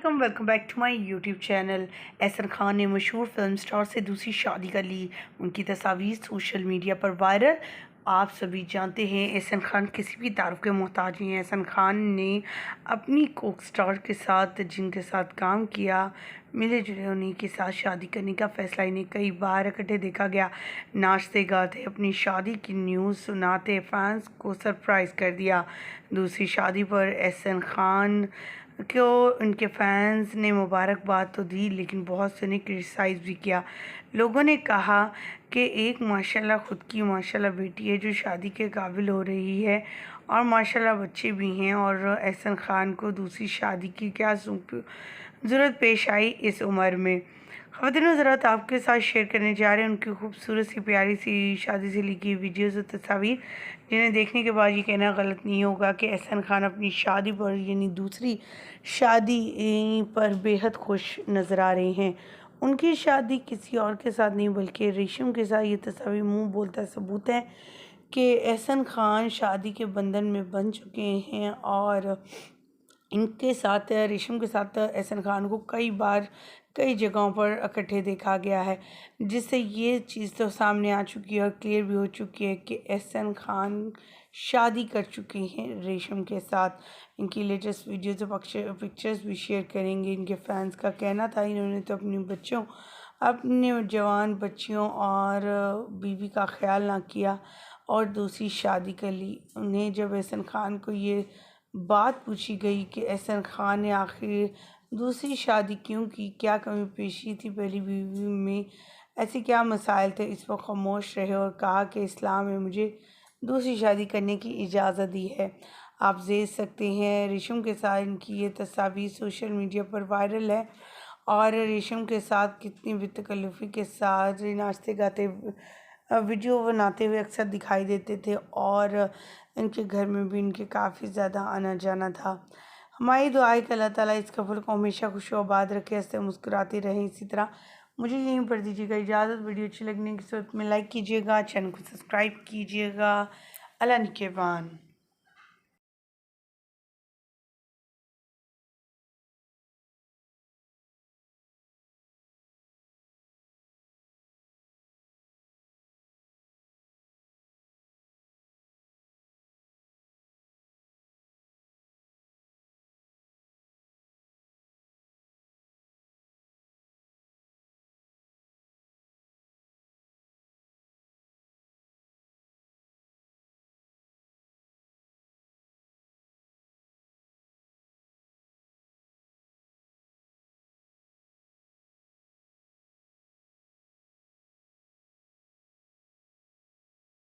علیکم، welcome back to my YouTube channel. Ahsan Khan نے مشہور فلم سٹار سے دوسری شادی کر لی، ان کی تصاویر سوشل میڈیا پر وائرل۔ آپ سبھی جانتے ہیں احسن خان کسی بھی تعارف کے محتاج نہیں ہیں۔ احسن خان نے اپنی کوک سٹار کے ساتھ جن کے ساتھ کام کیا ملے جلے انہیں کے ساتھ شادی کرنے کا فیصلہ انہیں کئی بار اکٹھے دیکھا گیا، ناچتے گاتے اپنی شادی کی نیوز سناتے فینس کو سرپرائز کر دیا۔ دوسری شادی پر احسن خان کو ان کے فینس نے مبارکباد تو دی لیکن بہت سے نے کرٹیسائز بھی کیا۔ لوگوں نے کہا کہ ایک ماشاءاللہ خود کی ماشاءاللہ بیٹی ہے جو شادی کے قابل ہو رہی ہے اور ماشاءاللہ بچے بھی ہیں، اور احسن خان کو دوسری شادی کی کیا ضرورت پیش آئی اس عمر میں۔ خواتین حضرات، آپ کے ساتھ شیئر کرنے جا رہے ہیں ان کی خوبصورت سی پیاری سی شادی سے لی گئی ویڈیوز اور تصاویر، جنہیں دیکھنے کے بعد یہ کہنا غلط نہیں ہوگا کہ احسن خان اپنی شادی پر یعنی دوسری شادی پر بے حد خوش نظر آ رہے ہیں۔ ان کی شادی کسی اور کے ساتھ نہیں بلکہ ریشم کے ساتھ۔ یہ تصاویر منہ بولتا ثبوت ہے کہ احسن خان شادی کے بندھن میں بن چکے ہیں، اور ان کے ساتھ ریشم کے ساتھ احسن خان کو کئی بار کئی جگہوں پر اکٹھے دیکھا گیا ہے، جس سے یہ چیز تو سامنے آ چکی ہے اور کلیئر بھی ہو چکی ہے کہ احسن خان شادی کر چکے ہیں ریشم کے ساتھ۔ ان کی لیٹسٹ ویڈیوز اور پکچرز بھی شیئر کریں گے۔ ان کے فینس کا کہنا تھا انہوں نے تو اپنے جوان بچیوں اور بیوی کا خیال نہ کیا اور دوسری شادی کر لی۔ انہیں جب احسن خان کو یہ بات پوچھی گئی کہ احسن خان نے آخر دوسری شادی کیوں کی، کیا کمی پیشی تھی پہلی بیوی میں، ایسے کیا مسائل تھے، اس پر خاموش رہے اور کہا کہ اسلام نے مجھے دوسری شادی کرنے کی اجازت دی ہے۔ آپ دیکھ سکتے ہیں ریشم کے ساتھ ان کی یہ تصاویر سوشل میڈیا پر وائرل ہے، اور ریشم کے ساتھ کتنی بے تکلفی کے ساتھ ناچتے گاتے ویڈیو بناتے ہوئے اکثر دکھائی دیتے تھے، اور ان کے گھر میں بھی ان کے کافی زیادہ آنا جانا تھا۔ ہماری دعا ہے کہ اللہ تعالیٰ اس کپل کو ہمیشہ خوش و آباد رکھے، ہنستے مسکراتے رہیں اسی طرح۔ مجھے یہیں پر دیجیے گا اجازت۔ ویڈیو اچھی لگنے کی صورت میں لائک کیجیے گا، چینل کو سبسکرائب کیجیے گا۔ اللہ نگہبان۔